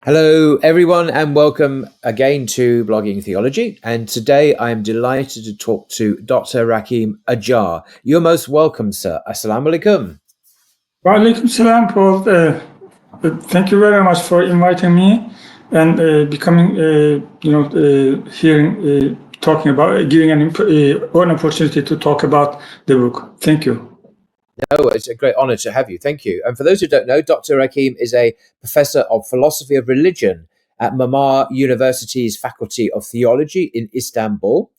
Hello, everyone, and welcome again to Blogging Theology. And today I am delighted to talk to Dr. Rahim Acar. You're most welcome, sir. Assalamu alaikum. Wa alaikum salam, Paul. Thank you very much for inviting me and talking about, giving an opportunity to talk about the book. Thank you. No, it's a great honor to have you. Thank you. And for those who don't know, Dr. Rahim is a professor of philosophy of religion at Marmara University's Faculty of Theology in Istanbul.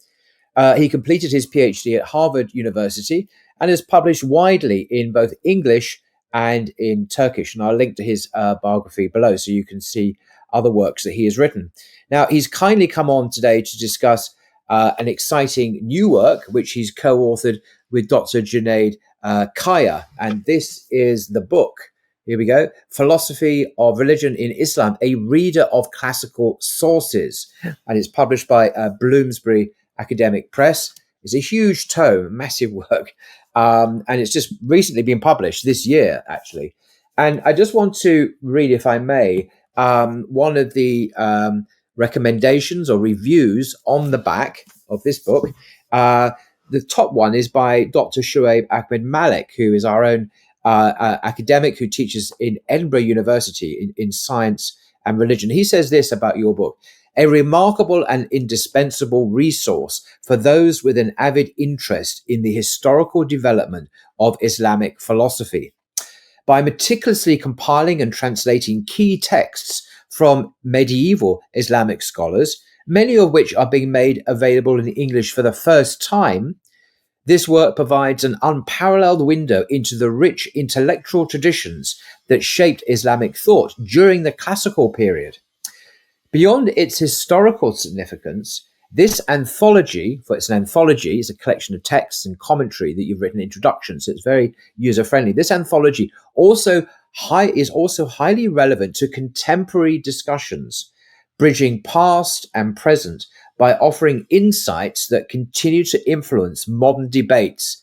He completed his PhD at Harvard University and has published widely in both English and in Turkish. And I'll link to his biography below so you can see other works that he has written. Now, he's kindly come on today to discuss an exciting new work, which he's co-authored with Dr. Junaid Kaya. And this is the book. Here we go. Philosophy of Religion in Islam, a reader of classical sources. And it's published by Bloomsbury Academic Press. It's a huge tome, massive work. And it's just recently been published this year, actually. And I just want to read, if I may, one of the recommendations or reviews on the back of this book. The top one is by Dr. Shuaib Ahmed Malik, who is our own academic who teaches in Edinburgh University in science and religion. He says this about your book: a remarkable and indispensable resource for those with an avid interest in the historical development of Islamic philosophy. By meticulously compiling and translating key texts from medieval Islamic scholars, many of which are being made available in English for the first time, this work provides an unparalleled window into the rich intellectual traditions that shaped Islamic thought during the classical period. Beyond its historical significance, this anthology, for it's an anthology, is a collection of texts and commentary that you've written, introductions, so it's very user-friendly. This anthology is also highly relevant to contemporary discussions, bridging past and present by offering insights that continue to influence modern debates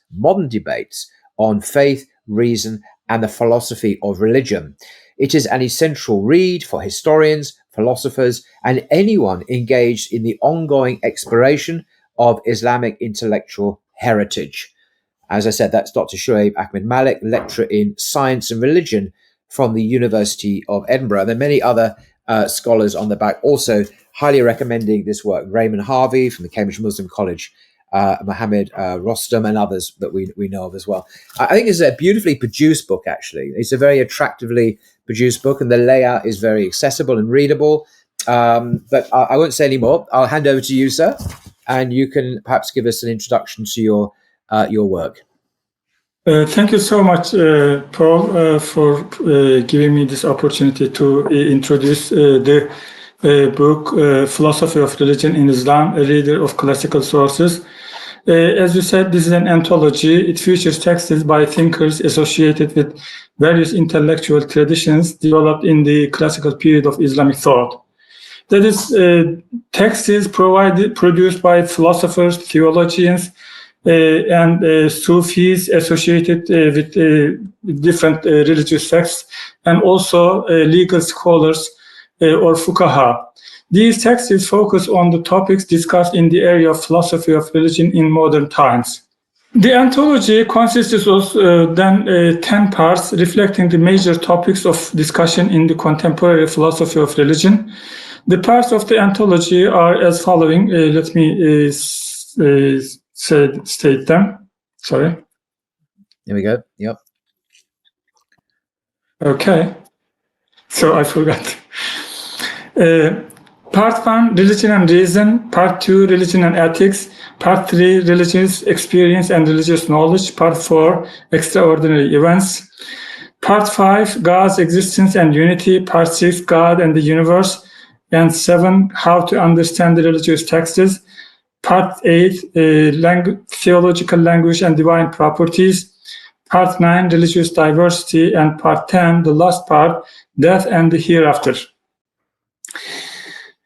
on faith, reason, and the philosophy of religion. It is an essential read for historians, philosophers, and anyone engaged in the ongoing exploration of Islamic intellectual heritage. As I said, that's Dr. Shuaib Ahmed Malik, lecturer in science and religion from the University of Edinburgh. There are many other scholars on the back also highly recommending this work. Raymond Harvey from the Cambridge Muslim College, Mohammed Rostam, and others that we know of as well. I think it's a beautifully produced book, actually. It's a very attractively produced book, and the layout is very accessible and readable. But I won't say any more. I'll hand over to you, sir, and you can perhaps give us an introduction to your work. Thank you so much, Paul, for giving me this opportunity to introduce the book, Philosophy of Religion in Islam, a reader of classical sources. As you said, this is an anthology. It features texts by thinkers associated with various intellectual traditions developed in the classical period of Islamic thought. That is, texts produced by philosophers, theologians, and Sufis associated with different religious sects, and also legal scholars or fuqaha. These texts focus on the topics discussed in the area of philosophy of religion in modern times. The anthology consists of 10 parts reflecting the major topics of discussion in the contemporary philosophy of religion. The parts of the anthology are as following. Let me state them. Sorry. Here we go. Yep. Okay. So I forgot. Part 1, Religion and Reason. Part 2, Religion and Ethics. Part 3, Religious Experience and Religious Knowledge. Part 4, Extraordinary Events. Part 5, God's Existence and Unity. Part 6, God and the Universe. And 7, How to Understand the Religious Texts. Part 8, Theological Language and Divine Properties. Part 9, Religious Diversity. And Part 10, the last part, Death and the Hereafter.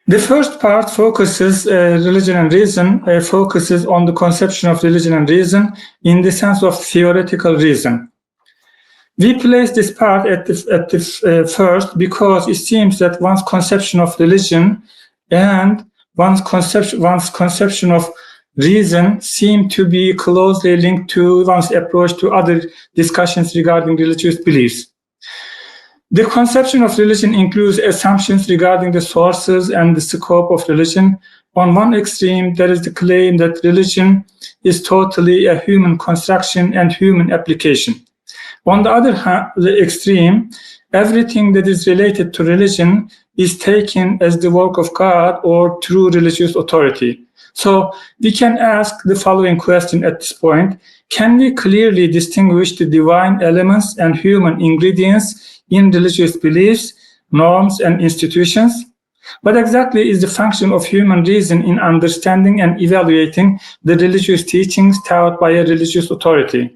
The first part focuses religion and reason, focuses on the conception of religion and reason in the sense of theoretical reason. We place this part at the first because it seems that one's conception of religion and one's conception of reason seem to be closely linked to one's approach to other discussions regarding religious beliefs. The conception of religion includes assumptions regarding the sources and the scope of religion. On one extreme, there is the claim that religion is totally a human construction and human application. On the other hand, the extreme, everything that is related to religion is taken as the work of God or through religious authority. So we can ask the following question at this point. Can we clearly distinguish the divine elements and human ingredients in religious beliefs, norms, and institutions? What exactly is the function of human reason in understanding and evaluating the religious teachings taught by a religious authority?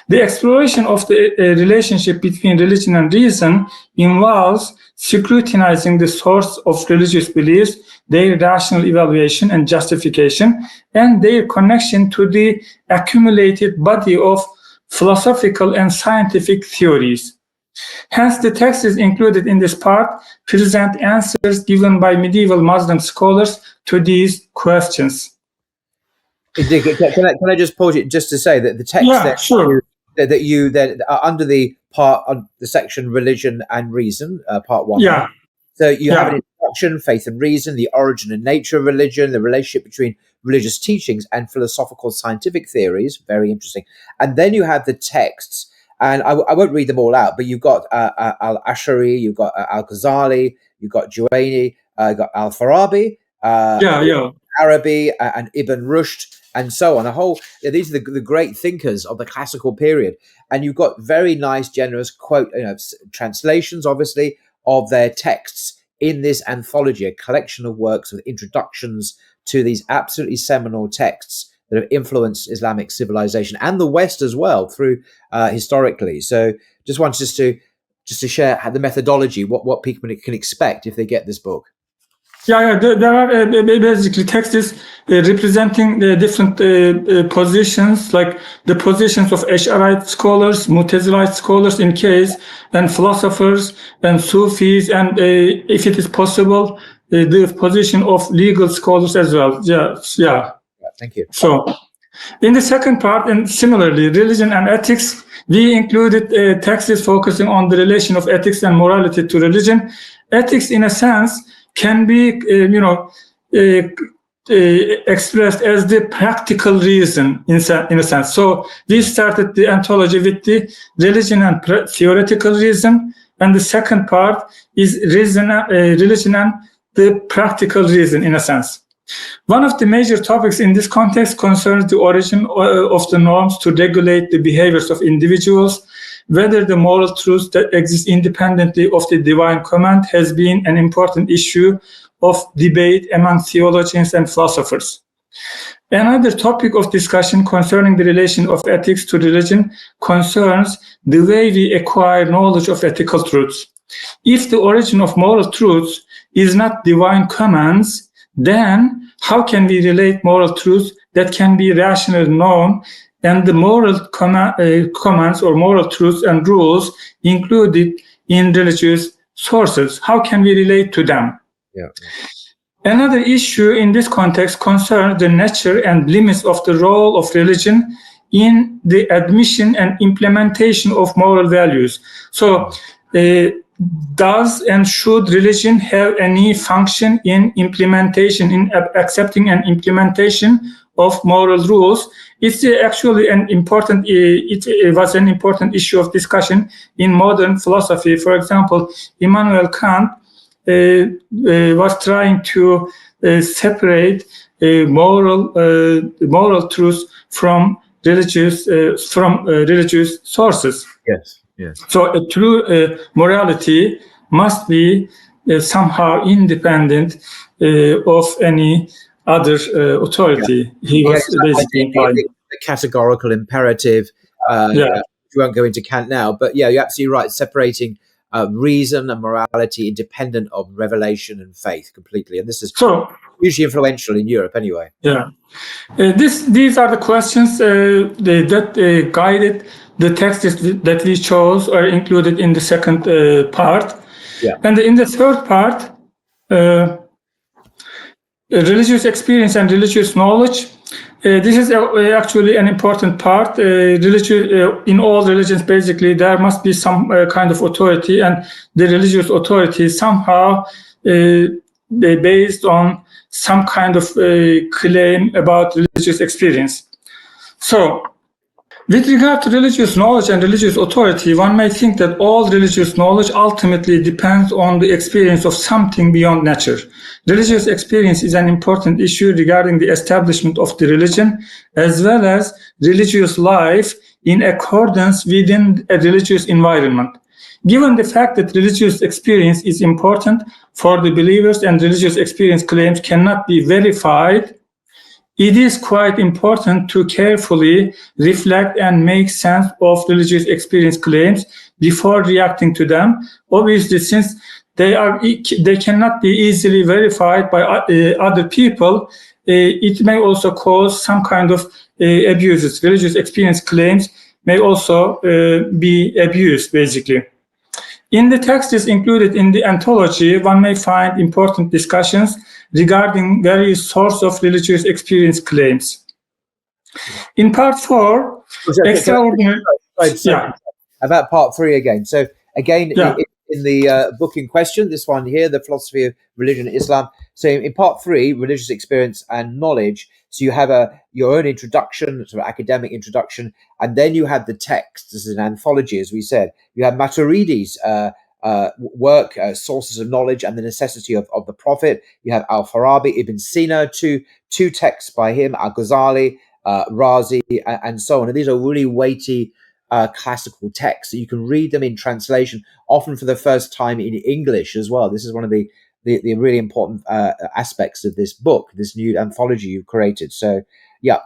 The exploration of the relationship between religion and reason involves scrutinizing the source of religious beliefs, their rational evaluation and justification, and their connection to the accumulated body of philosophical and scientific theories. Hence, the texts included in this part present answers given by medieval Muslim scholars to these questions. Can I just pause it just to say that the text that you then under the part on the section religion and reason, part 1. Yeah. So you have an introduction, faith and reason, the origin and nature of religion, the relationship between religious teachings and philosophical scientific theories. Very interesting. And then you have the texts, and I won't read them all out, but you've got Al-Ashari, you've got Al-Ghazali, you've got Juwayni, you've got Al-Farabi, Arabi, and Ibn Rushd, and so on. These are the great thinkers of the classical period, and you've got very nice, generous translations, obviously, of their texts in this anthology, a collection of works with introductions to these absolutely seminal texts that have influenced Islamic civilization and the West as well through historically. So, just wanted to share the methodology, what people can expect if they get this book. There are basically texts representing the different positions, like the positions of Ash'arite scholars, Mu'tazilite scholars in case, and philosophers and Sufis, and if it is possible, the position of legal scholars as well. Thank you. So, in the second part, and similarly, religion and ethics, we included texts focusing on the relation of ethics and morality to religion. Ethics, in a sense, can be, expressed as the practical reason in a sense. So we started the anthology with the religion and theoretical reason, and the second part is religion and the practical reason in a sense. One of the major topics in this context concerns the origin of the norms to regulate the behaviors of individuals. Whether the moral truth that exists independently of the divine command has been an important issue of debate among theologians and philosophers. Another topic of discussion concerning the relation of ethics to religion concerns the way we acquire knowledge of ethical truths. If the origin of moral truths is not divine commands, then how can we relate moral truths that can be rationally known and the moral commands or moral truths and rules included in religious sources? How can we relate to them? Another issue in this context concerns the nature and limits of the role of religion in the admission and implementation of moral values. So, does and should religion have any function in implementation, in accepting and implementation of moral rules? It's actually an important. It was an important issue of discussion in modern philosophy. For example, Immanuel Kant was trying to separate moral truths from religious sources. Yes. So a true morality must be somehow independent of any other authority. He was basically implying the categorical imperative. We won't go into Kant now, but you're absolutely right. Separating reason and morality independent of revelation and faith completely, and this is hugely influential in Europe, anyway. These are the questions that guided the texts that we chose are included in the second part. Yeah. And in the third part, religious experience and religious knowledge. This is actually an important part. In all religions, basically, there must be some kind of authority, and the religious authority somehow based on some kind of claim about religious experience. So, with regard to religious knowledge and religious authority, one may think that all religious knowledge ultimately depends on the experience of something beyond nature. Religious experience is an important issue regarding the establishment of the religion, as well as religious life in accordance within a religious environment. Given the fact that religious experience is important for the believers and religious experience claims cannot be verified, it is quite important to carefully reflect and make sense of religious experience claims before reacting to them. Obviously, since they cannot be easily verified by other people, it may also cause some kind of abuses. Religious experience claims may also be abused, basically. In the texts included in the anthology, one may find important discussions regarding various sorts of religious experience claims. In part 4, extraordinary... About part 3 again. So again, in the book in question, this one here, The Philosophy of Religion and Islam. So in part 3, religious experience and knowledge, so you have your own introduction, sort of academic introduction, and then you have the text. This is an anthology, as we said. You have Maturidi's work, sources of knowledge and the necessity of the Prophet. You have Al-Farabi, Ibn Sina, two texts by him, Al-Ghazali, Razi, and so on. And these are really weighty classical texts. So you can read them in translation, often for the first time in English as well. This is one of the really important aspects of this book, this new anthology you've created. So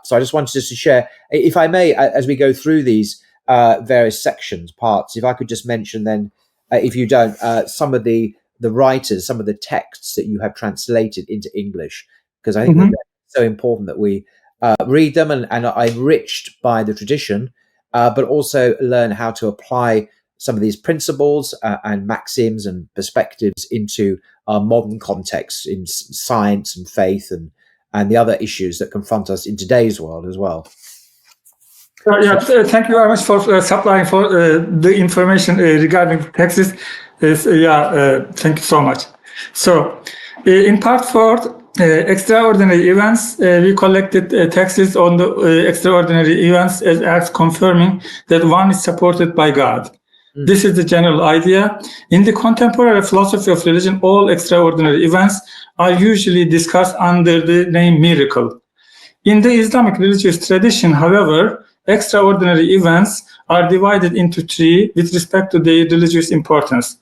so I just wanted to share, if I may, as we go through these various sections, parts, if I could just mention then, if you don't, some of the writers, some of the texts that you have translated into English, because I think it's so important that we read them and are enriched by the tradition, but also learn how to apply some of these principles and maxims and perspectives into our modern context in science and faith and the other issues that confront us in today's world as well. Thank you very much for supplying for the information regarding the texts. Thank you so much. So, in part 4, extraordinary events, we collected texts on the extraordinary events as acts confirming that one is supported by God. This is the general idea. In the contemporary philosophy of religion, all extraordinary events are usually discussed under the name miracle. In the Islamic religious tradition, however, extraordinary events are divided into 3 with respect to their religious importance.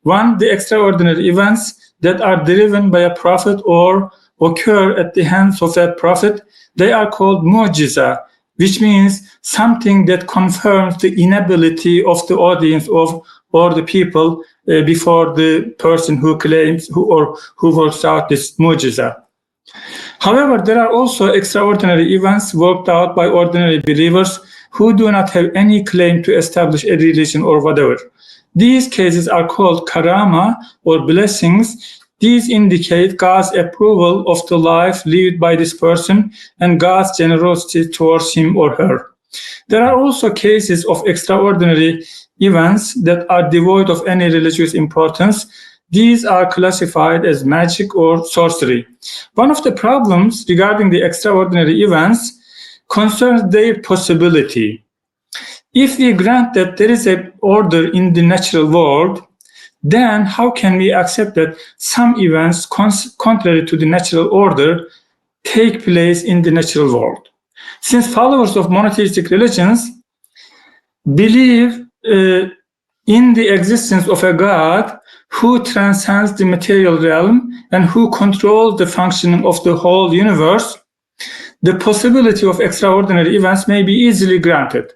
1, the extraordinary events that are driven by a prophet or occur at the hands of that prophet. They are called mu'jiza, which means something that confirms the inability of the audience or the people before the person who claims who works out this mu'jiza. However, there are also extraordinary events worked out by ordinary believers who do not have any claim to establish a religion or whatever. These cases are called karama or blessings. These indicate God's approval of the life lived by this person and God's generosity towards him or her. There are also cases of extraordinary events that are devoid of any religious importance. These are classified as magic or sorcery. One of the problems regarding the extraordinary events concerns their possibility. If we grant that there is an order in the natural world, then how can we accept that some events contrary to the natural order take place in the natural world? Since followers of monotheistic religions believe in the existence of a God who transcends the material realm and who controls the functioning of the whole universe, the possibility of extraordinary events may be easily granted.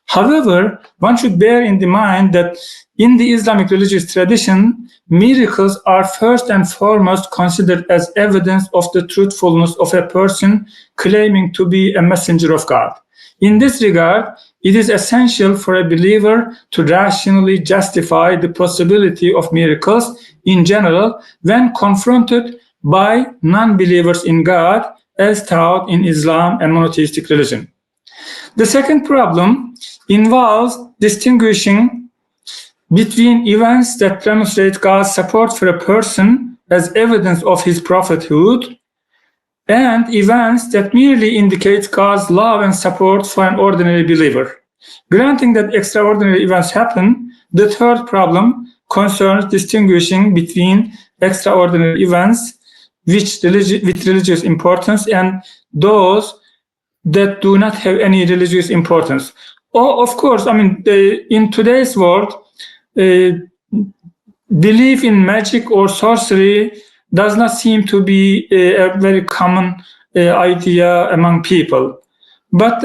However, one should bear in the mind that in the Islamic religious tradition, miracles are first and foremost considered as evidence of the truthfulness of a person claiming to be a messenger of God. In this regard, it is essential for a believer to rationally justify the possibility of miracles in general when confronted by non-believers in God as taught in Islam and monotheistic religion. The second problem involves distinguishing between events that demonstrate God's support for a person as evidence of his prophethood and events that merely indicate God's love and support for an ordinary believer. Granting that extraordinary events happen, the third problem concerns distinguishing between extraordinary events with religious importance and those that do not have any religious importance. Oh, of course, I mean, in today's world, belief in magic or sorcery does not seem to be a very common idea among people. But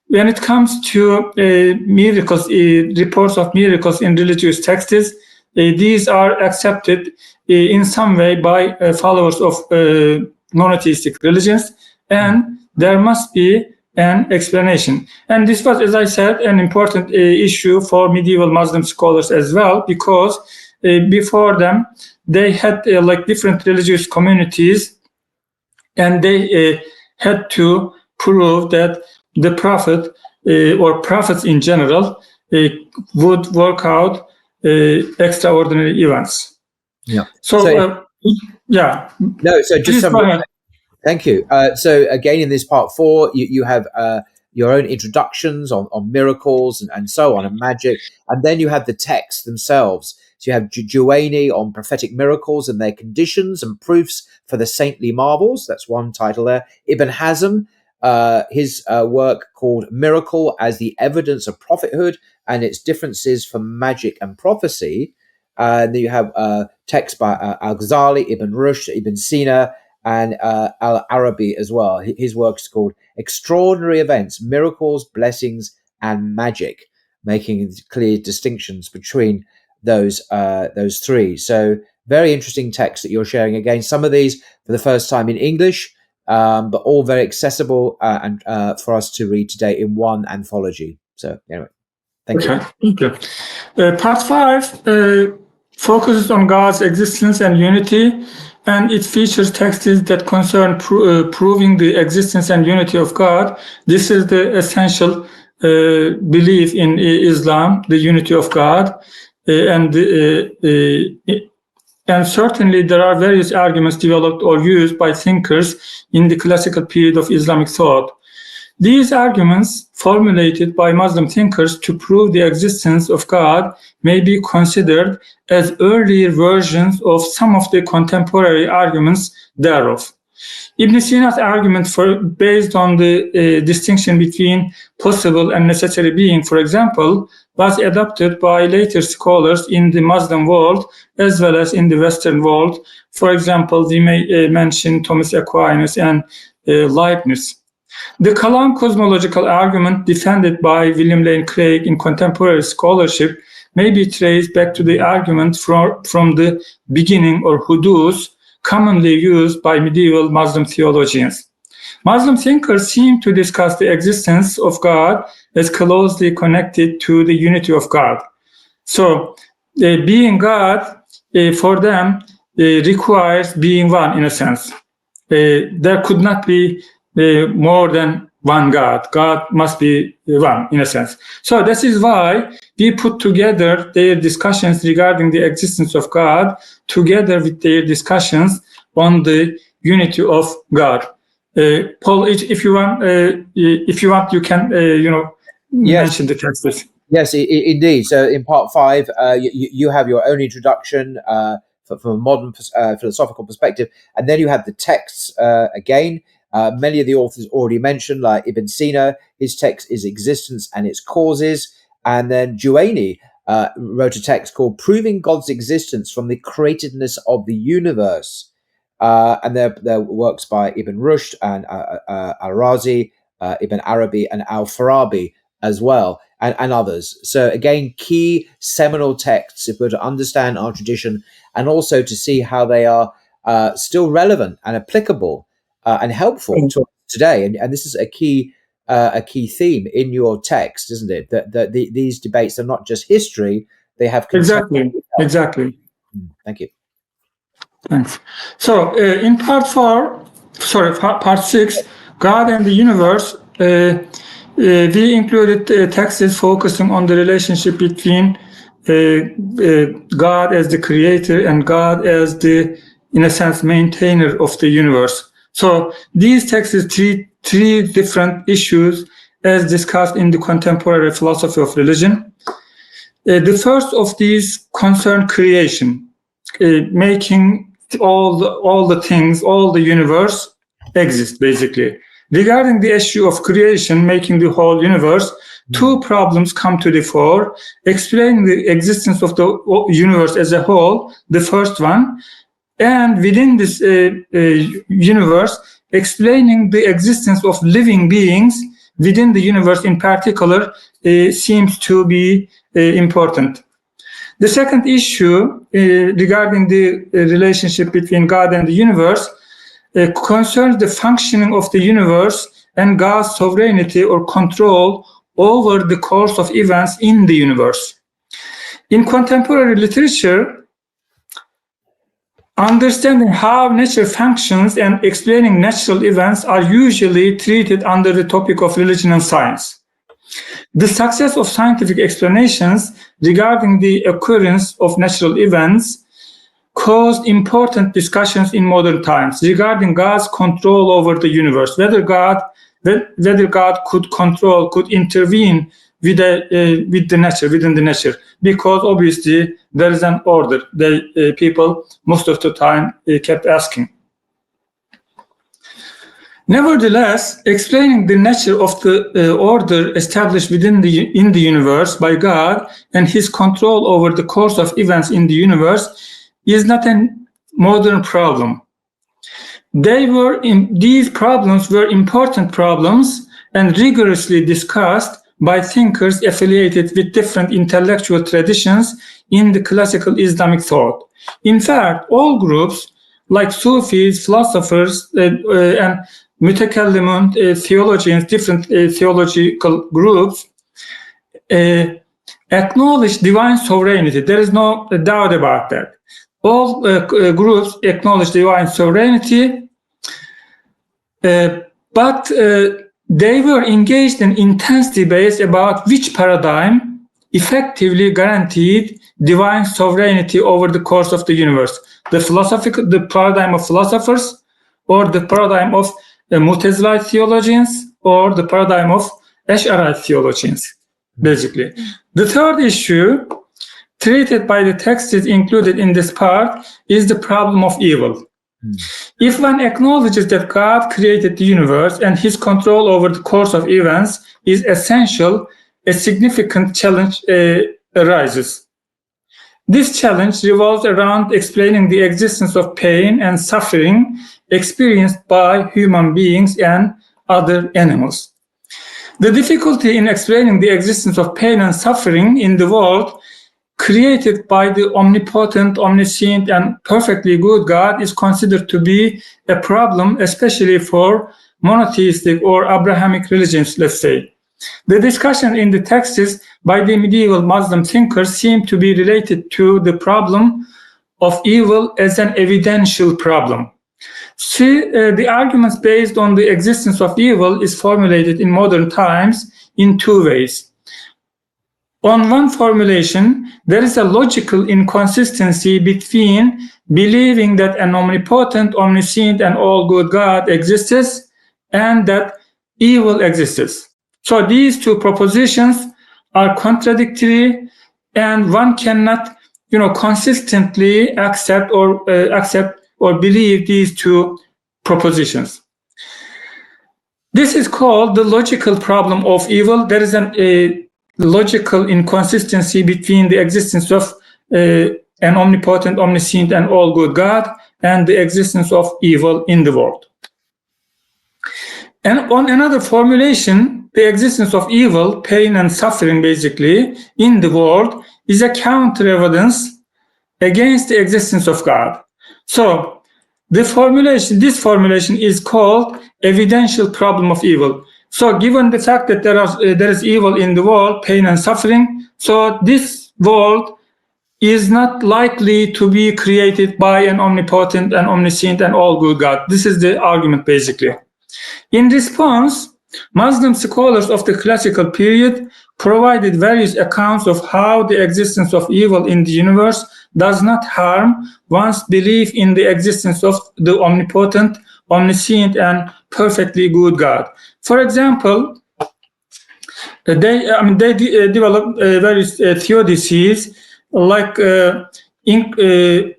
when it comes to miracles, reports of miracles in religious texts, these are accepted in some way by followers of monotheistic religions, and there must be an explanation. And this was, as I said, an important issue for medieval Muslim scholars as well, because before them, they had like different religious communities, and they had to prove that the prophet or prophets in general would work out extraordinary events. Yeah. So yeah. No, so just some. Thank you. So again, in this part 4, you have your own introductions on miracles and so on and magic, and then you have the texts themselves. So you have Juwayni on prophetic miracles and their conditions and proofs for the saintly marvels. That's one title there. Ibn Hazm, his work called Miracle as the Evidence of Prophethood and its Differences from Magic and Prophecy. And then you have texts by Al-Ghazali, Ibn Rushd, Ibn Sina, and Al-Arabi as well. His work is called Extraordinary Events, Miracles, Blessings, and Magic, making clear distinctions between those three. So very interesting text that you're sharing. Again, some of these for the first time in English, but all very accessible and for us to read today in one anthology. So anyway, thank you. Thank you. Part 5 focuses on God's existence and unity, and it features texts that concern proving the existence and unity of God. This is the essential belief in Islam, the unity of God, and certainly there are various arguments developed or used by thinkers in the classical period of Islamic thought. These arguments, formulated by Muslim thinkers to prove the existence of God, may be considered as earlier versions of some of the contemporary arguments thereof. Ibn Sina's argument based on the distinction between possible and necessary being, for example, was adopted by later scholars in the Muslim world as well as in the Western world. For example, we may mention Thomas Aquinas and Leibniz. The Kalam cosmological argument defended by William Lane Craig in contemporary scholarship may be traced back to the argument from the beginning or hudus, commonly used by medieval Muslim theologians. Muslim thinkers seem to discuss the existence of God as closely connected to the unity of God. So, being God, for them, requires being one in a sense. There could not be more than one God. God must be one in a sense. So this is why we put together their discussions regarding the existence of God together with their discussions on the unity of God. Paul, if you want, you can mention the texts. Yes, indeed. So in part 5, you have your own introduction from a modern philosophical perspective, and then you have the texts again. Many of the authors already mentioned, like Ibn Sina, his text is Existence and Its Causes. And then Juwayni wrote a text called Proving God's Existence from the Createdness of the Universe. And there are works by Ibn Rushd and Al-Razi, Ibn Arabi and Al-Farabi as well. and others. So again, key seminal texts if we're to understand our tradition and also to see how they are still relevant and applicable and helpful to today. And this is a key theme in your text, isn't it? That these debates are not just history; they have Exactly. Thank you. Thanks. So in part 6, God and the Universe, we included texts focusing on the relationship between God as the creator and God as the, in a sense, maintainer of the universe. So these texts treat three different issues as discussed in the contemporary philosophy of religion. The first of these concern creation, making all the things, all the universe exist, basically. Regarding the issue of creation, making the whole universe, two problems come to the fore. Explaining the existence of the universe as a whole, the first one, and within this universe, explaining the existence of living beings within the universe in particular seems to be important. The second issue regarding the relationship between God and the universe concerns the functioning of the universe and God's sovereignty or control over the course of events in the universe. In contemporary literature, understanding how nature functions and explaining natural events are usually treated under the topic of religion and science. The success of scientific explanations regarding the occurrence of natural events caused important discussions in modern times regarding God's control over the universe, whether God could control, could intervene with the nature, within the nature, because obviously there is an order. People most of the time kept asking. Nevertheless, explaining the nature of the order established in the universe by God and his control over the course of events in the universe is not a modern problem. These problems were important problems and rigorously discussed by thinkers affiliated with different intellectual traditions in the classical Islamic thought. In fact, all groups like Sufis, philosophers, and Mutakallimun, theologians, different theological groups, acknowledge divine sovereignty. There is no doubt about that. All groups acknowledge divine sovereignty, but they were engaged in intense debates about which paradigm effectively guaranteed divine sovereignty over the course of the universe. The paradigm of philosophers, or the paradigm of Mu'tazilite theologians, or the paradigm of Ash'arite theologians, basically. The third issue treated by the texts included in this part is the problem of evil. If one acknowledges that God created the universe and his control over the course of events is essential, a significant challenge arises. This challenge revolves around explaining the existence of pain and suffering experienced by human beings and other animals. The difficulty in explaining the existence of pain and suffering in the world created by the omnipotent, omniscient, and perfectly good God is considered to be a problem, especially for monotheistic or Abrahamic religions, let's say. The discussion in the texts by the medieval Muslim thinkers seem to be related to the problem of evil as an evidential problem. See, the arguments based on the existence of evil is formulated in modern times in two ways. On one formulation, there is a logical inconsistency between believing that an omnipotent, omniscient, and all-good God exists and that evil exists. So these two propositions are contradictory, and one cannot, consistently accept or believe these two propositions. This is called the logical problem of evil. There is a logical inconsistency between the existence of an omnipotent, omniscient, and all-good God and the existence of evil in the world. And on another formulation, the existence of evil, pain, and suffering, basically, in the world is a counter evidence against the existence of God. So, this formulation is called evidential problem of evil. So, given the fact that there is evil in the world, pain and suffering, so this world is not likely to be created by an omnipotent and omniscient and all-good God. This is the argument, basically. In response, Muslim scholars of the classical period provided various accounts of how the existence of evil in the universe does not harm one's belief in the existence of the omnipotent, omniscient, and perfectly good God. For example, they developed various theodicies, like it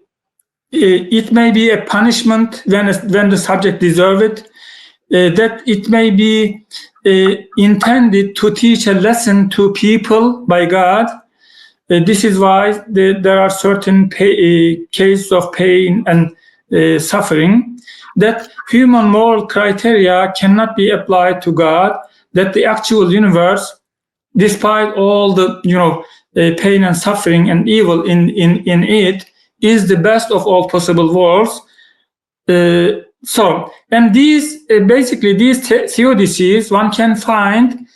may be a punishment when the subject deserves it, that it may be intended to teach a lesson to people by God. This is why there are certain cases of pain and suffering, that human moral criteria cannot be applied to God, that the actual universe, despite all the pain and suffering and evil in it, is the best of all possible worlds. And these theodicies, one can find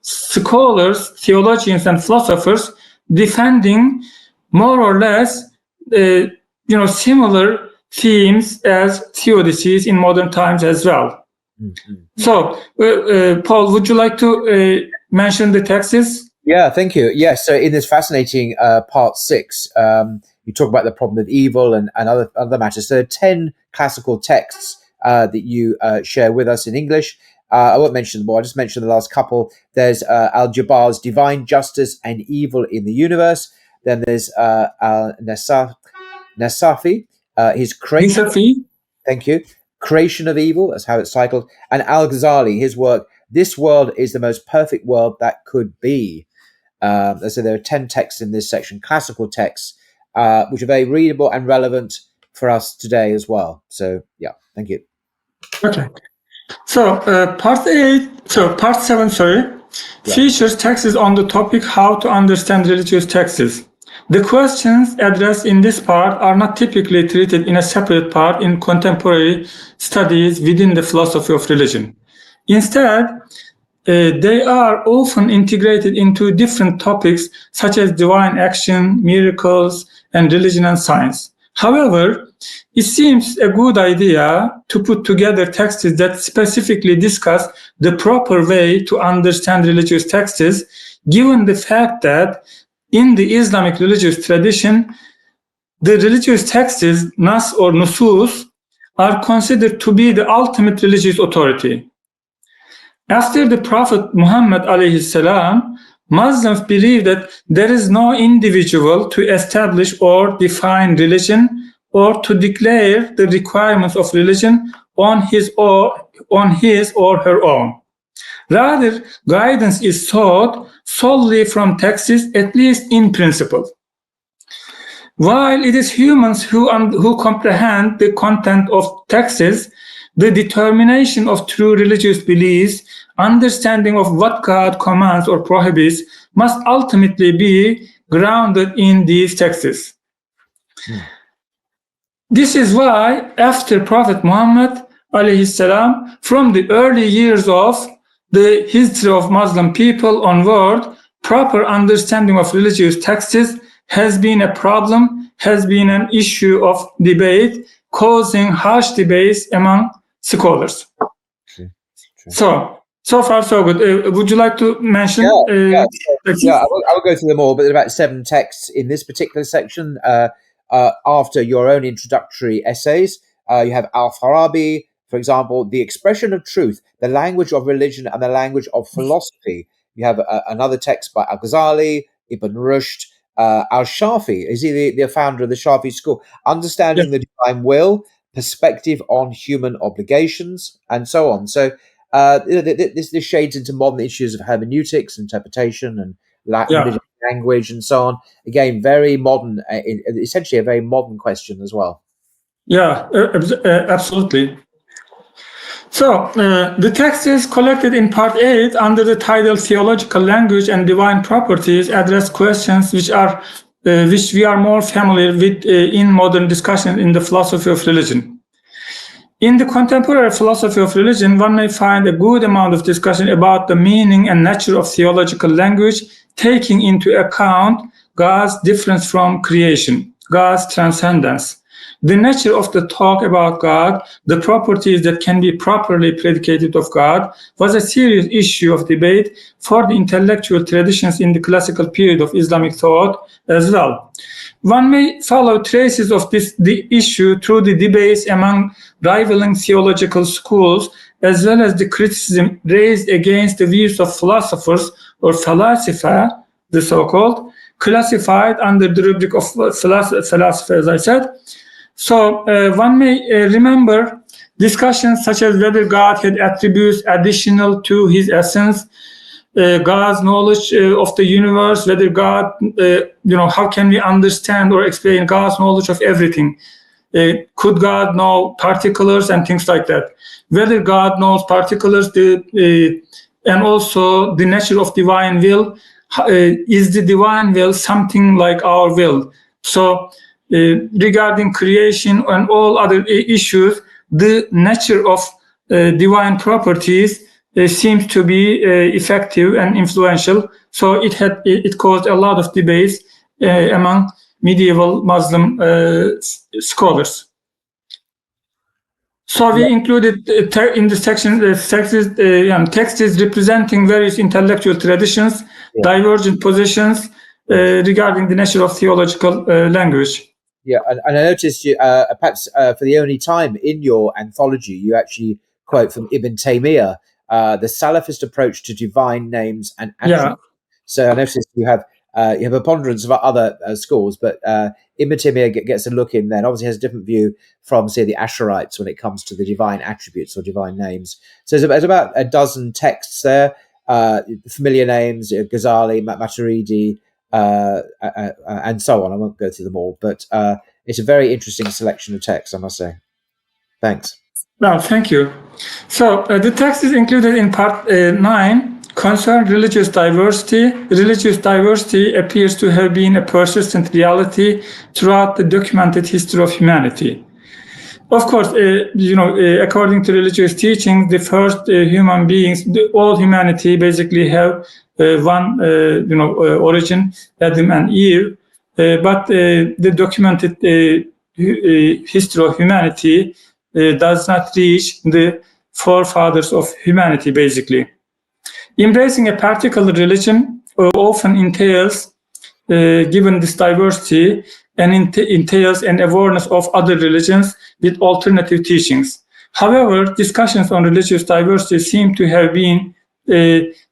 scholars, theologians, and philosophers defending more or less similar themes as theodicies in modern times as well. Mm-hmm. So, Paul, would you like to mention the texts? Yeah, thank you. Yes, so in this fascinating part 6, you talk about the problem of evil and other matters. There are 10 classical texts that you share with us in English. I won't mention them all. I'll just mention the last couple. There's Al-Jabbar's Divine Justice and Evil in the Universe. Then there's Nasafi, his Creation. Nasafi. Thank you. Creation of Evil, that's how it's titled. And Al-Ghazali, his work, This World is the Most Perfect World That Could Be. So there are 10 texts in this section, classical texts, which are very readable and relevant for us today as well. So, yeah, thank you. Okay. So, part 7, features texts on the topic how to understand religious texts. The questions addressed in this part are not typically treated in a separate part in contemporary studies within the philosophy of religion. Instead, they are often integrated into different topics such as divine action, miracles, and religion and science. However, it seems a good idea to put together texts that specifically discuss the proper way to understand religious texts, given the fact that in the Islamic religious tradition, the religious texts, nas or nusus, are considered to be the ultimate religious authority. After the Prophet Muhammad (salam), Muslims believe that there is no individual to establish or define religion or to declare the requirements of religion on his or her own. Rather, guidance is sought solely from texts, at least in principle. While it is humans who comprehend the content of texts, the determination of true religious beliefs, understanding of what God commands or prohibits, must ultimately be grounded in these texts. This is why, after Prophet Muhammad (salam), from the early years of the history of Muslim people onward, proper understanding of religious texts has been a problem, has been an issue of debate, causing harsh debates among scholars. So far, so good. Would you like to mention? I will go through them all, but there are about 7 texts in this particular section. After your own introductory essays, you have Al-Farabi, for example, The Expression of Truth, the Language of Religion and the Language of Philosophy. You have another text by Al-Ghazali, Ibn Rushd, Al-Shafi. Is he the founder of the Shafi school? Understanding the Divine Will, Perspective on Human Obligations, and so on. So this shades into modern issues of hermeneutics, interpretation, and language, and so on. Again, very modern, essentially a very modern question as well. Yeah, absolutely. So, the text is collected in Part 8 under the title Theological Language and Divine Properties, address questions which we are more familiar with in modern discussion in the philosophy of religion. In the contemporary philosophy of religion, one may find a good amount of discussion about the meaning and nature of theological language, taking into account God's difference from creation, God's transcendence. The nature of the talk about God, the properties that can be properly predicated of God, was a serious issue of debate for the intellectual traditions in the classical period of Islamic thought as well. One may follow traces of the issue through the debates among rivaling theological schools, as well as the criticism raised against the views of philosophers or falasifa, the so-called, classified under the rubric of falasifa, as I said. So one may remember discussions such as whether God had attributes additional to his essence, God's knowledge of the universe, whether God, how can we understand or explain God's knowledge of everything? Could God know particulars and things like that? Whether God knows particulars, and also the nature of divine will, is the divine will something like our will? So regarding creation and all other issues, the nature of divine properties seems to be effective and influential. So it caused a lot of debates among medieval Muslim scholars. So we included in the section texts representing various intellectual traditions, divergent positions regarding the nature of theological language. Yeah, and I noticed you, perhaps for the only time in your anthology, you actually quote from Ibn Taymiyyah, the Salafist approach to divine names and attributes. Yeah. So I noticed you have a ponderance of other schools, but Ibn Taymiyyah gets a look in there, and obviously has a different view from, say, the Asharites when it comes to the divine attributes or divine names. So there's about a dozen texts there, familiar names, Ghazali, Maturidi, and so on. I won't go through them all, but it's a very interesting selection of texts, I must say. Thanks. No, thank you. So the text is included in Part 9, concerned religious diversity. Religious diversity appears to have been a persistent reality throughout the documented history of humanity. Of course, according to religious teaching, the first human beings, all humanity basically have one, origin, Adam and Eve. But the documented history of humanity does not reach the forefathers of humanity, basically. Embracing a particular religion often entails, given this diversity, and entails an awareness of other religions with alternative teachings. However, discussions on religious diversity seem to have been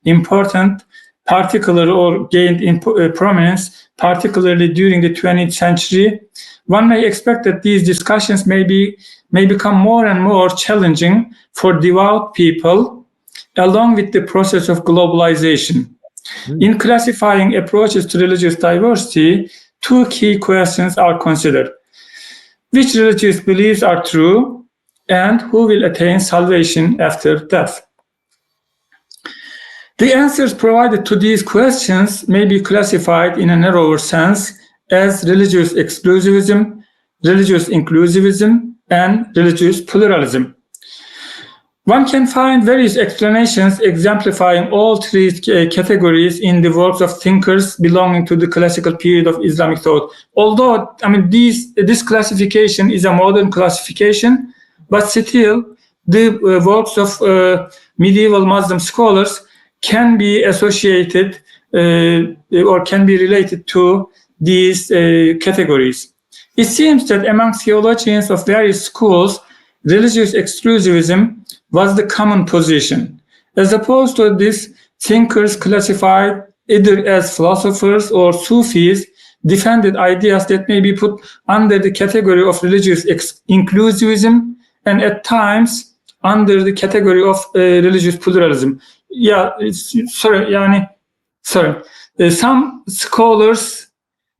important, particular or gained in prominence, particularly during the 20th century. One may expect that these discussions may become more and more challenging for devout people, along with the process of globalization. In classifying approaches to religious diversity, two key questions are considered. Which religious beliefs are true, and who will attain salvation after death? The answers provided to these questions may be classified in a narrower sense as religious exclusivism, religious inclusivism, and religious pluralism. One can find various explanations exemplifying all three categories in the works of thinkers belonging to the classical period of Islamic thought. Although, this classification is a modern classification, but still the works of medieval Muslim scholars can be associated or can be related to these categories. It seems that among theologians of various schools, religious exclusivism was the common position. As opposed to this, thinkers classified either as philosophers or Sufis defended ideas that may be put under the category of religious inclusivism and at times under the category of religious pluralism. Some scholars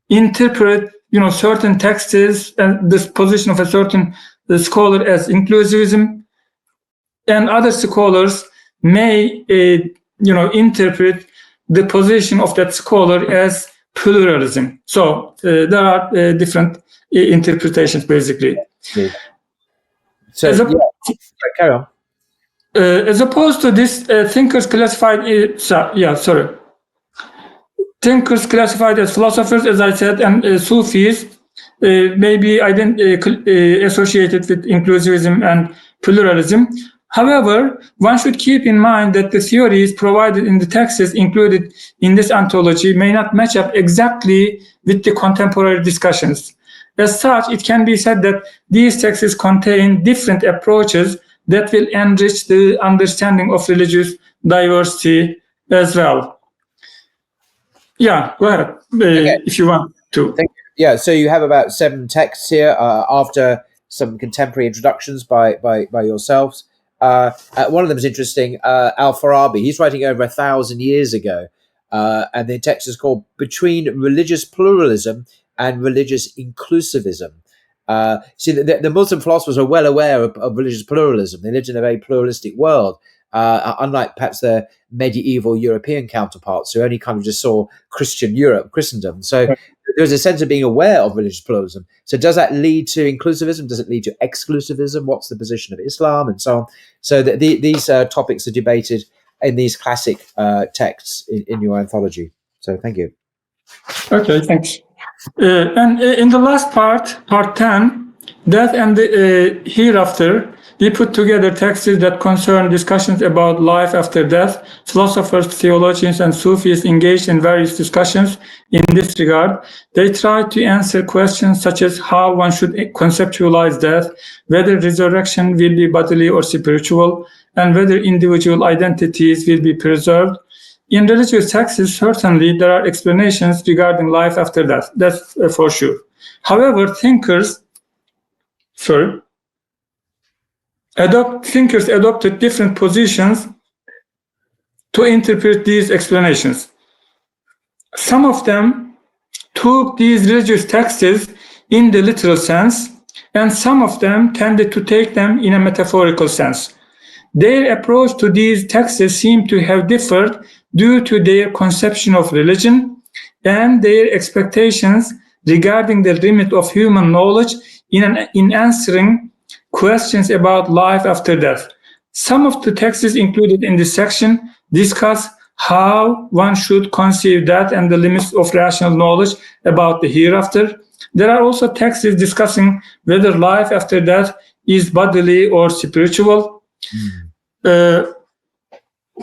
interpret certain texts and this position of a certain scholar as inclusivism, and other scholars may interpret the position of that scholar as pluralism. So there are different interpretations, basically. So carry on. As opposed to this, thinkers classified as philosophers, as I said, and Sufis may be associated with inclusivism and pluralism. However, one should keep in mind that the theories provided in the texts included in this anthology may not match up exactly with the contemporary discussions. As such, it can be said that these texts contain different approaches that will enrich the understanding of religious diversity as well. Yeah, go ahead, if you want to. Yeah, so you have about 7 texts here after some contemporary introductions by yourselves. One of them is interesting, Al-Farabi. He's writing over 1,000 years ago, and the text is called Between Religious Pluralism and Religious Inclusivism. See, the Muslim philosophers are well aware of religious pluralism. They lived in a very pluralistic world, unlike perhaps their medieval European counterparts who only kind of just saw Christendom. So there's a sense of being aware of religious pluralism. So does that lead to inclusivism? Does it lead to exclusivism? What's the position of Islam and so on? So these topics are debated in these classic texts in your anthology. So thank you. Okay, thanks. And in the last part 10, Death and the Hereafter, we put together texts that concern discussions about life after death. Philosophers, theologians, and Sufis engaged in various discussions in this regard. They tried to answer questions such as how one should conceptualize death, whether resurrection will be bodily or spiritual, and whether individual identities will be preserved. In religious texts, certainly there are explanations regarding life after death. That's for sure. However, thinkers adopted different positions to interpret these explanations. Some of them took these religious texts in the literal sense, and some of them tended to take them in a metaphorical sense. Their approach to these texts seemed to have differed due to their conception of religion and their expectations regarding the limit of human knowledge in answering questions about life after death. Some of the texts included in this section discuss how one should conceive death and the limits of rational knowledge about the hereafter. There are also texts discussing whether life after death is bodily or spiritual.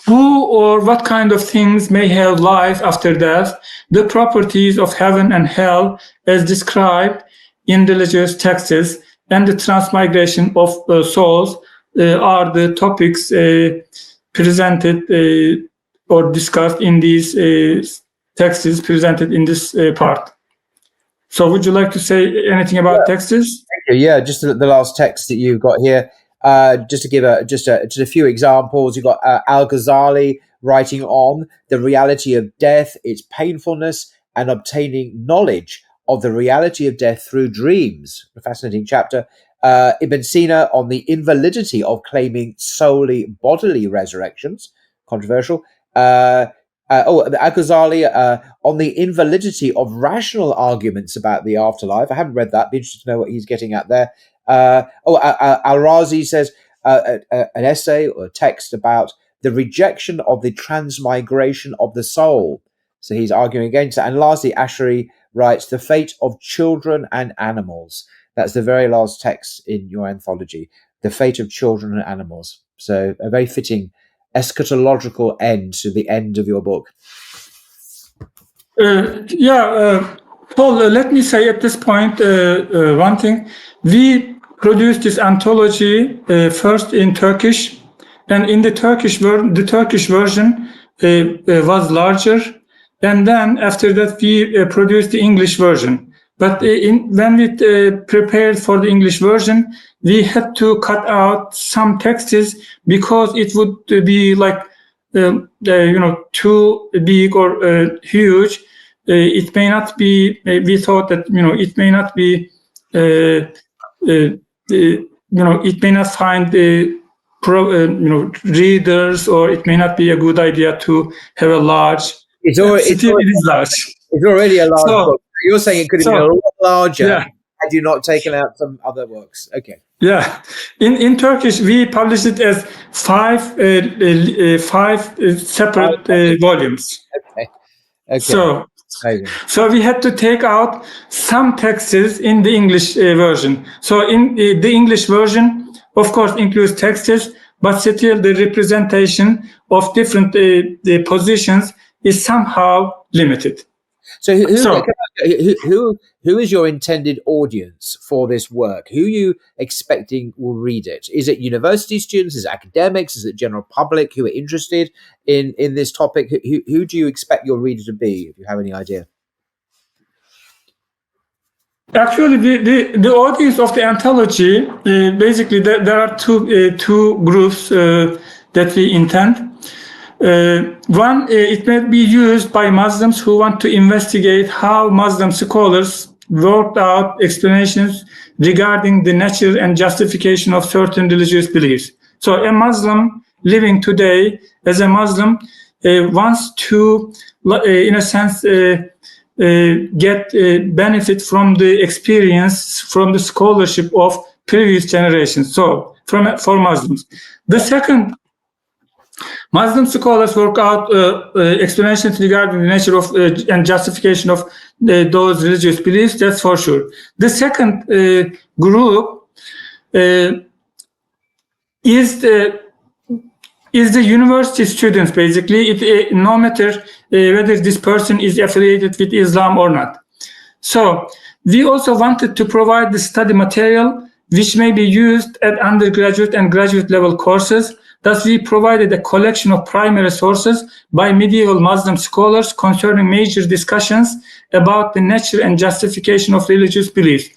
Who or what kind of things may have life after death, the properties of heaven and hell as described in religious texts, and the transmigration of souls are the topics presented or discussed in these texts presented in this part. So would you like to say anything about texts? Thank you. Yeah, just the last text that you've got here. Just to give just a few examples, you've got Al-Ghazali writing on the reality of death, its painfulness, and obtaining knowledge of the reality of death through dreams. A fascinating chapter. Ibn Sina on the invalidity of claiming solely bodily resurrections. Controversial. Al-Ghazali on the invalidity of rational arguments about the afterlife. I haven't read that. Be interested to know what he's getting at there. Al-Razi says an essay or a text about the rejection of the transmigration of the soul. So he's arguing against that. And lastly, Ashari writes the fate of children and animals. That's the very last text in your anthology, the fate of children and animals. So a very fitting eschatological end to the end of your book. Paul, let me say at this point one thing. We produced this anthology first in Turkish, and in the Turkish version was larger, and then after that we produced the English version. But when we prepared for the English version, we had to cut out some texts because it would be like too big or huge. It may not be. We thought that it may not be. It may not find readers, or it may not be a good idea to have a large. It's already, It is large. It's already a large So, book. You're saying it could have been a lot larger had you not taken out some other works. Okay. Yeah, in Turkish we published it as five separate volumes. Okay. So we had to take out some texts in the English version. So in the English version, of course, includes texts, but still the representation of different positions is somehow limited. So who is your intended audience for this work? Who are you expecting will read it? Is it university students? Is it academics? Is it general public who are interested in this topic? Who do you expect your reader to be, if you have any idea? Actually, the audience of the anthology, basically there are two groups that we intend. One, it may be used by Muslims who want to investigate how Muslim scholars worked out explanations regarding the nature and justification of certain religious beliefs. So a Muslim living today as a Muslim wants to, in a sense, get benefit from the experience, from the scholarship of previous generations. So for Muslims. The second, Muslim scholars work out explanations regarding the nature of and justification of those religious beliefs, that's for sure. The second group is the university students, basically. No matter whether this person is affiliated with Islam or not. So we also wanted to provide the study material which may be used at undergraduate and graduate level courses. Thus, we provided a collection of primary sources by medieval Muslim scholars concerning major discussions about the nature and justification of religious beliefs.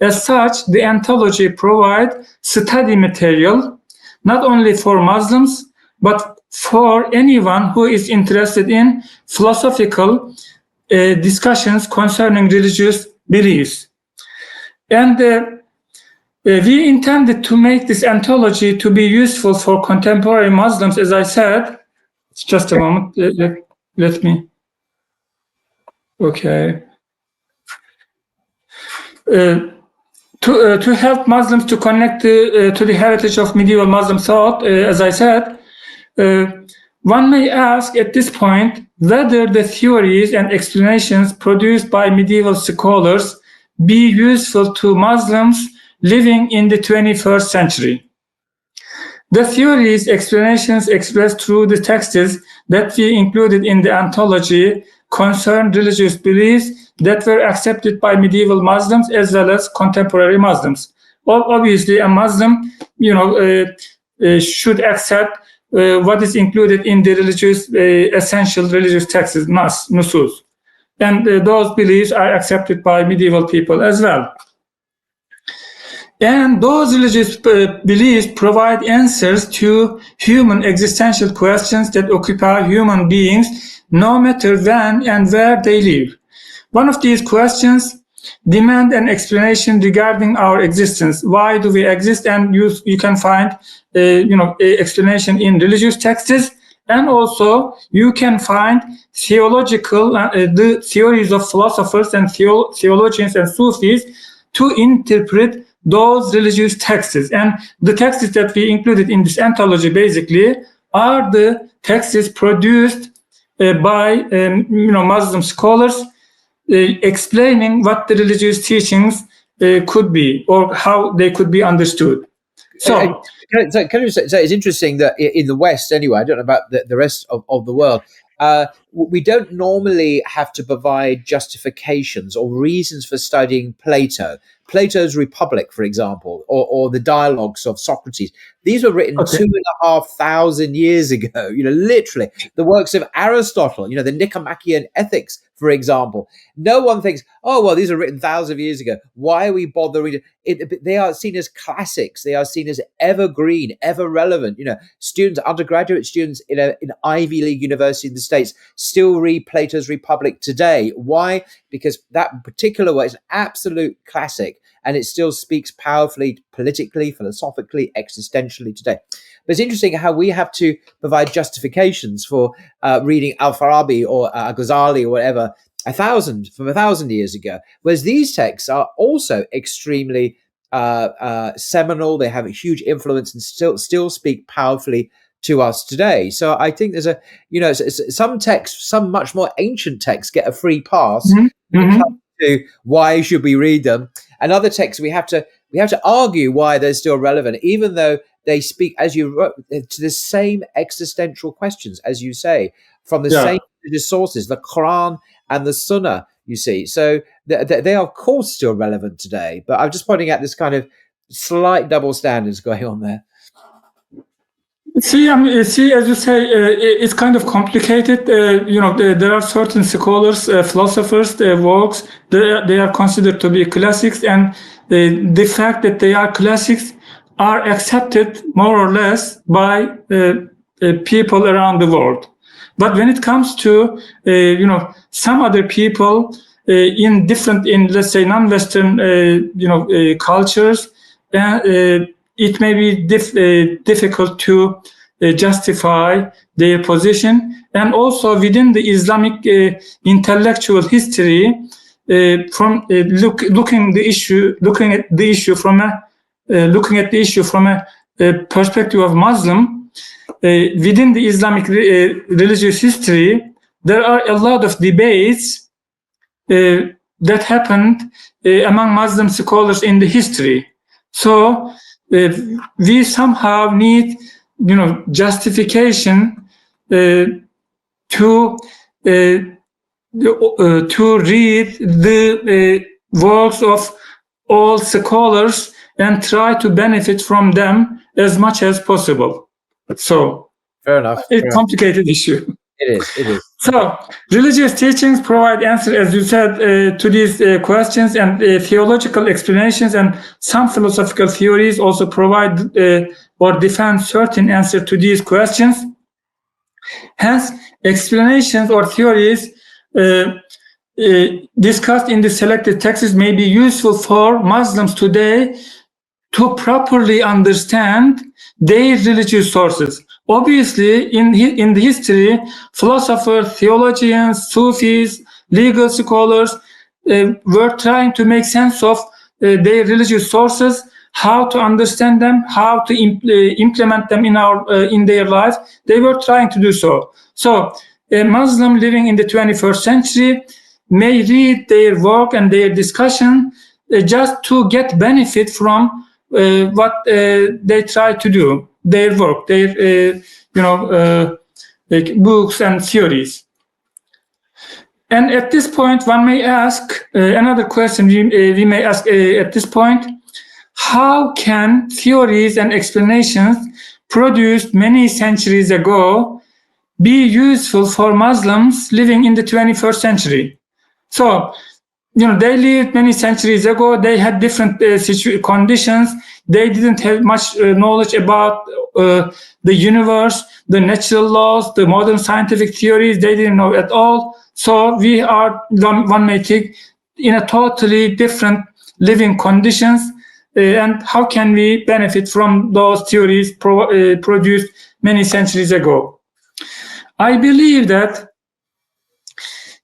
As such, the anthology provides study material not only for Muslims, but for anyone who is interested in philosophical discussions concerning religious beliefs. And we intended to make this anthology to be useful for contemporary Muslims, as I said. Just a moment. Let me. Okay. To help Muslims to connect to the heritage of medieval Muslim thought, as I said, one may ask at this point whether the theories and explanations produced by medieval scholars be useful to Muslims living in the 21st century. The theories, explanations expressed through the texts that we included in the anthology concern religious beliefs that were accepted by medieval Muslims as well as contemporary Muslims. Obviously, a Muslim, should accept what is included in the essential religious texts, nusus. And those beliefs are accepted by medieval people as well. And those religious beliefs provide answers to human existential questions that occupy human beings, no matter when and where they live. One of these questions demand an explanation regarding our existence. Why do we exist? And you can find, explanation in religious texts, and also you can find theological, the theories of philosophers and theologians and Sufis to interpret those religious texts. And the texts that we included in this anthology basically are the texts produced by Muslim scholars explaining what the religious teachings could be or how they could be understood. So can you say it's interesting that in the West, anyway, I don't know about the rest of the world, we don't normally have to provide justifications or reasons for studying Plato's Republic, for example, or the dialogues of Socrates. These were written 2,500 years ago, literally. The works of Aristotle, the Nicomachean Ethics, for example. No one thinks, oh, well, these are written thousands of years ago. Why are we bothering? They are seen as classics. They are seen as evergreen, ever relevant. Students, undergraduate students in Ivy League university in the States still read Plato's Republic today. Why? Because that particular work is an absolute classic, and it still speaks powerfully, politically, philosophically, existentially today. But it's interesting how we have to provide justifications for reading Al-Farabi or Ghazali or whatever from 1,000 years ago, whereas these texts are also extremely seminal. They have a huge influence and still speak powerfully to us today. So I think there's some texts, some much more ancient texts, get a free pass to why should we read them, and other texts we have to argue why they're still relevant, even though they speak, as you wrote, to the same existential questions, as you say, from the same religious sources, the Quran and the Sunnah. You see, so they are of course still relevant today. But I'm just pointing out this kind of slight double standards going on there. See, as you say, it's kind of complicated. There are certain scholars, philosophers, their works, they are considered to be classics, and the fact that they are classics are accepted more or less by people around the world. But when it comes to some other people in let's say non-Western cultures, it may be difficult to justify their position. And also within the Islamic intellectual history, from looking at the issue from a perspective of Muslim, within the Islamic religious history, there are a lot of debates that happened among Muslim scholars in the history. So we somehow need, justification to read the works of all scholars and try to benefit from them as much as possible. So, fair enough. It's a complicated issue. It is. So, religious teachings provide answers, as you said, to these questions, and theological explanations and some philosophical theories also provide or defend certain answers to these questions. Hence, explanations or theories discussed in the selected texts may be useful for Muslims today to properly understand their religious sources. Obviously, in the history, philosophers, theologians, Sufis, legal scholars were trying to make sense of their religious sources, how to understand them, how to implement them in their lives. They were trying to do so. So, a Muslim living in the 21st century may read their work and their discussion just to get benefit from what they try to do, their work, their like books and theories. And at this point, one may ask another question. We may ask at this point: how can theories and explanations produced many centuries ago be useful for Muslims living in the 21st century? So, they lived many centuries ago. They had different conditions. They didn't have much knowledge about the universe, the natural laws, the modern scientific theories. They didn't know at all. So we are, one may think, in a totally different living conditions. And how can we benefit from those theories produced many centuries ago? I believe that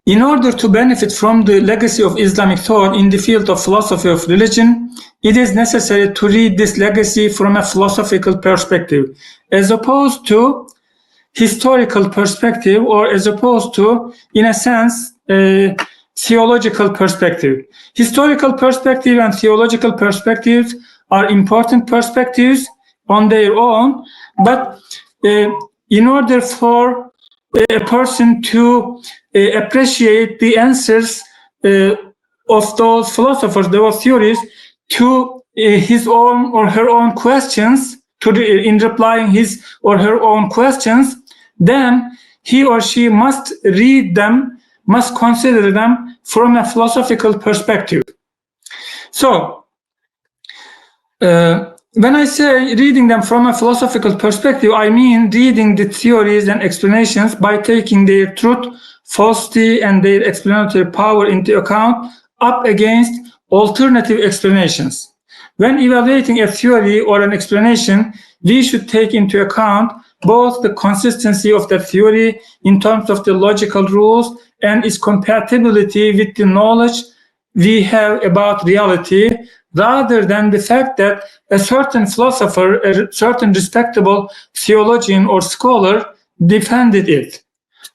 in order to benefit from the legacy of Islamic thought in the field of philosophy of religion, it is necessary to read this legacy from a philosophical perspective, as opposed to historical perspective, or as opposed to, in a sense, theological perspective. Historical perspective and theological perspectives are important perspectives on their own, but in order for a person to appreciate the answers of those philosophers, those theories, to his own or her own questions, in replying his or her own questions, then he or she must read them, must consider them from a philosophical perspective. So, when I say reading them from a philosophical perspective, I mean reading the theories and explanations by taking their truth, falsity, and their explanatory power into account up against alternative explanations. when evaluating a theory or an explanation, we should take into account both the consistency of the theory in terms of the logical rules and its compatibility with the knowledge we have about reality, rather than the fact that a certain philosopher, a certain respectable theologian or scholar defended it.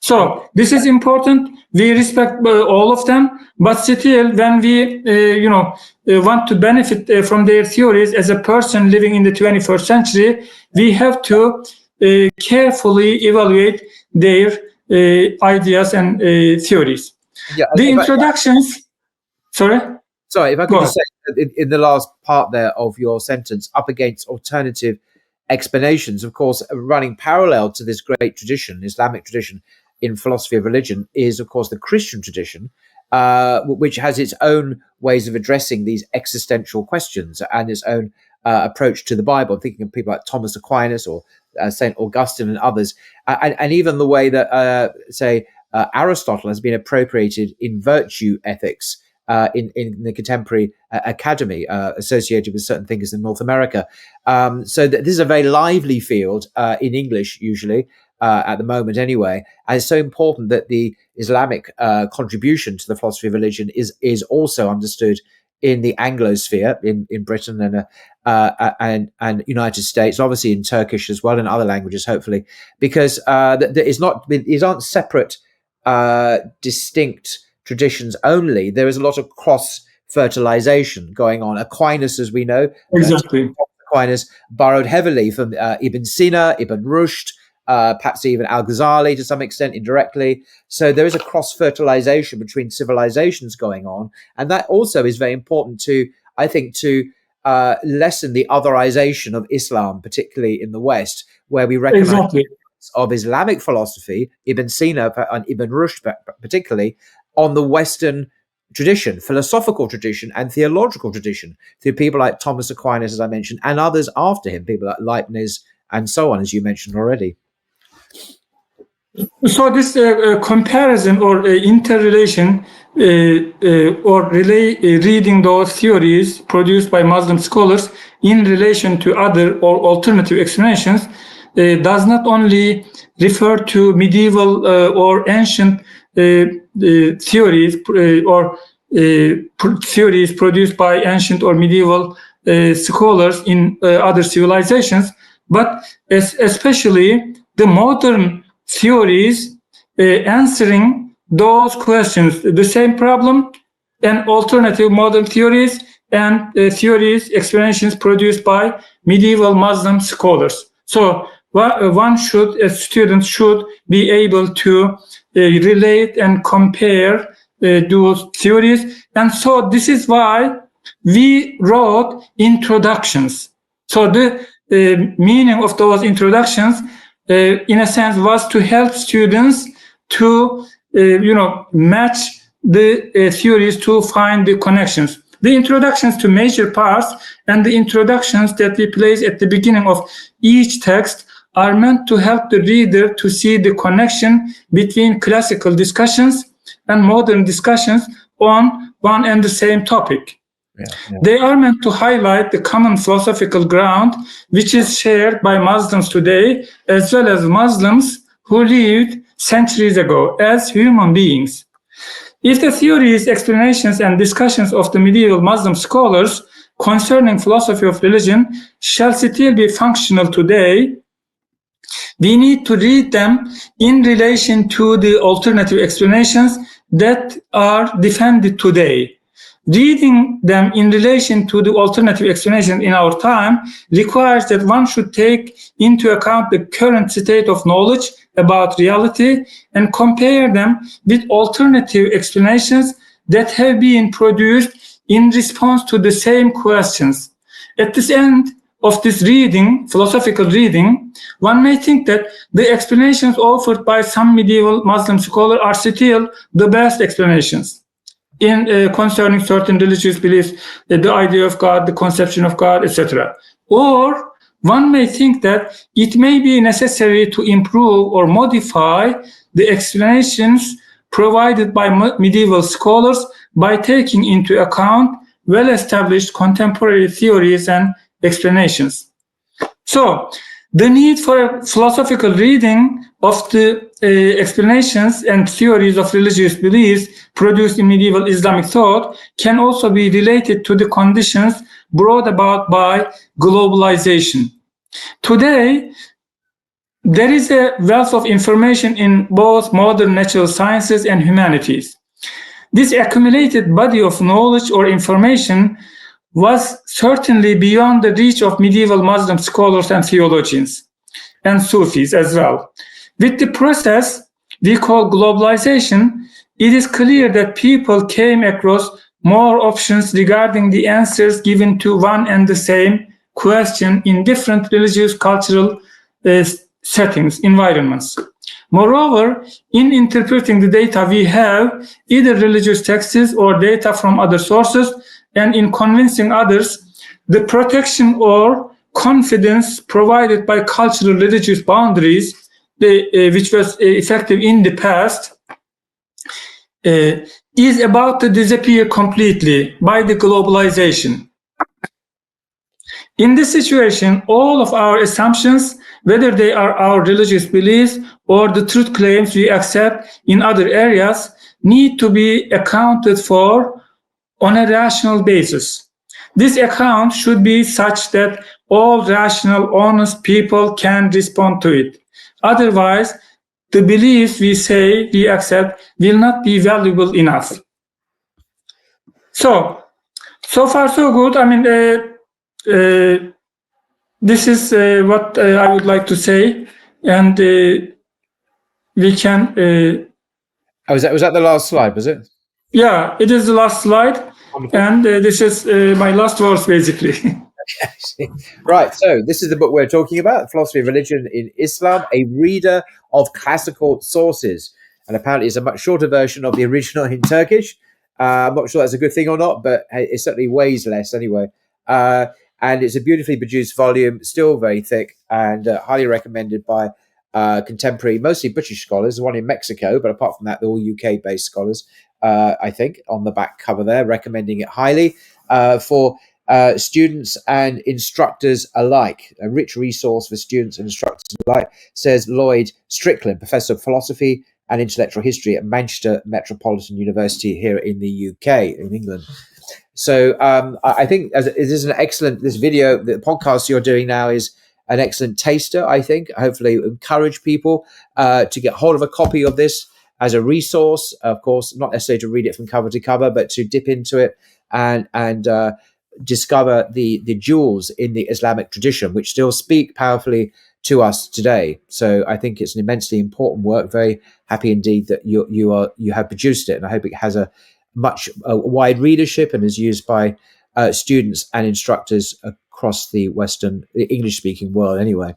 So this is important. We respect all of them, but still, when we, want to benefit from their theories as a person living in the 21st century, we have to carefully evaluate their ideas and theories. Yeah, The introductions. Sorry, if I could go just say in the last part there of your sentence, up against alternative explanations, of course, running parallel to this great tradition, Islamic tradition in philosophy of religion, is of course the Christian tradition, which has its own ways of addressing these existential questions and its own approach to the Bible. I'm thinking of people like Thomas Aquinas or Saint Augustine and others, and even the way that Aristotle has been appropriated in virtue ethics in the contemporary academy associated with certain thinkers in North America. So this is a very lively field in English, usually, at the moment anyway. And it's so important that the Islamic contribution to the philosophy of religion is also understood in the Anglosphere, in Britain and United States, obviously in Turkish as well, and other languages, hopefully, because these aren't separate, distinct traditions only. There is a lot of cross-fertilization going on. Aquinas, as we know, exactly. Aquinas borrowed heavily from Ibn Sina, Ibn Rushd, perhaps even Al-Ghazali to some extent indirectly. So there is a cross-fertilization between civilizations going on. And that also is very important to lessen the otherization of Islam, particularly in the West, where we recognize of Islamic philosophy, Ibn Sina and Ibn Rushd particularly, on the Western tradition, philosophical tradition and theological tradition, through people like Thomas Aquinas, as I mentioned, and others after him, people like Leibniz and so on, as you mentioned already. So this comparison or interrelation or reading those theories produced by Muslim scholars in relation to other or alternative explanations does not only refer to medieval or ancient theories or theories produced by ancient or medieval scholars in other civilizations, but especially the modern theories answering those questions, the same problem, and alternative modern theories and theories, explanations produced by medieval Muslim scholars. So a student should be able to relate and compare those theories. And so this is why we wrote introductions. So the meaning of those introductions, in a sense, was to help students to, match the theories to find the connections. The introductions to major parts and the introductions that we place at the beginning of each text are meant to help the reader to see the connection between classical discussions and modern discussions on one and the same topic. They are meant to highlight the common philosophical ground which is shared by Muslims today, as well as Muslims who lived centuries ago as human beings. If the theories, explanations, and discussions of the medieval Muslim scholars concerning philosophy of religion shall still be functional today, we need to read them in relation to the alternative explanations that are defended today. Reading them in relation to the alternative explanation in our time requires that one should take into account the current state of knowledge about reality and compare them with alternative explanations that have been produced in response to the same questions. At this end of this reading, philosophical reading, one may think that the explanations offered by some medieval Muslim scholars are still the best explanations in concerning certain religious beliefs, the idea of God, the conception of God, etc. Or one may think that it may be necessary to improve or modify the explanations provided by medieval scholars by taking into account well-established contemporary theories and explanations. So, the need for a philosophical reading of the explanations and theories of religious beliefs produced in medieval Islamic thought can also be related to the conditions brought about by globalization. Today, there is a wealth of information in both modern natural sciences and humanities. This accumulated body of knowledge or information was certainly beyond the reach of medieval Muslim scholars and theologians, and Sufis as well. With the process we call globalization, it is clear that people came across more options regarding the answers given to one and the same question in different religious, cultural settings, environments. Moreover, in interpreting the data we have, either religious texts or data from other sources, and in convincing others, the protection or confidence provided by cultural religious boundaries, which was effective in the past, is about to disappear completely by the globalization. In this situation, all of our assumptions, whether they are our religious beliefs or the truth claims we accept in other areas, need to be accounted for on a rational basis. This account should be such that all rational, honest people can respond to it. Otherwise, the beliefs we say we accept will not be valuable enough. So far so good. I mean, this is what I would like to say, and we can. Was that the last slide? Was it? Yeah, it is the last slide, and this is my last words, basically. Right, so this is the book we're talking about, Philosophy of Religion in Islam, a reader of classical sources. And apparently it's a much shorter version of the original in Turkish. I'm not sure that's a good thing or not, but it certainly weighs less anyway. And it's a beautifully produced volume, still very thick, and highly recommended by contemporary, mostly British scholars. There's one in Mexico, but apart from that, they're all UK-based scholars, I think, on the back cover there, recommending it highly for students and instructors alike. A rich resource for students and instructors alike, says Lloyd Strickland, Professor of Philosophy and Intellectual History at Manchester Metropolitan University here in the UK, in England. So I think it is an excellent, this video, the podcast you're doing now is an excellent taster, I think. Hopefully encourage people to get hold of a copy of this as a resource, of course, not necessarily to read it from cover to cover, but to dip into it and discover the jewels in the Islamic tradition, which still speak powerfully to us today. So I think it's an immensely important work. Very happy indeed that you have produced it, and I hope it has a wide readership and is used by students and instructors across the Western English-speaking world. Anyway,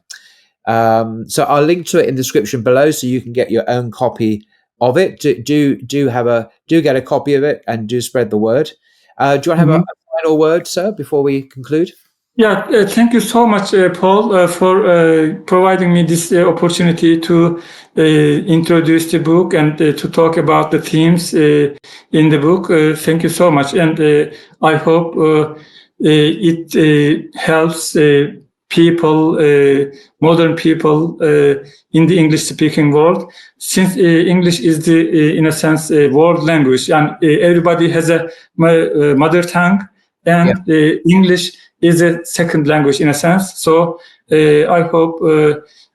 so I'll link to it in the description below, so you can get your own copy of it. Do get a copy of it and do spread the word. Do you want to have a final word, sir, before we conclude? Yeah, thank you so much, Paul, for providing me this opportunity to introduce the book and to talk about the themes in the book. Thank you so much. And I hope it helps people, modern people in the English-speaking world, since English is in a sense, a world language, and everybody has a mother tongue, and English is a second language in a sense. So I hope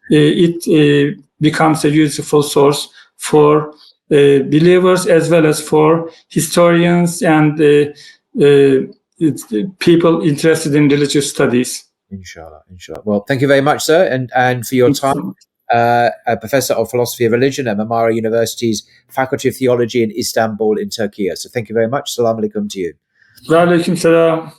it becomes a useful source for believers as well as for historians and people interested in religious studies. Inshallah. Well, thank you very much, sir, and for your time. A Professor of Philosophy of Religion at Marmara University's Faculty of Theology in Istanbul in Turkey. So thank you very much. Assalamu alaikum to you. Wa alaikum salam.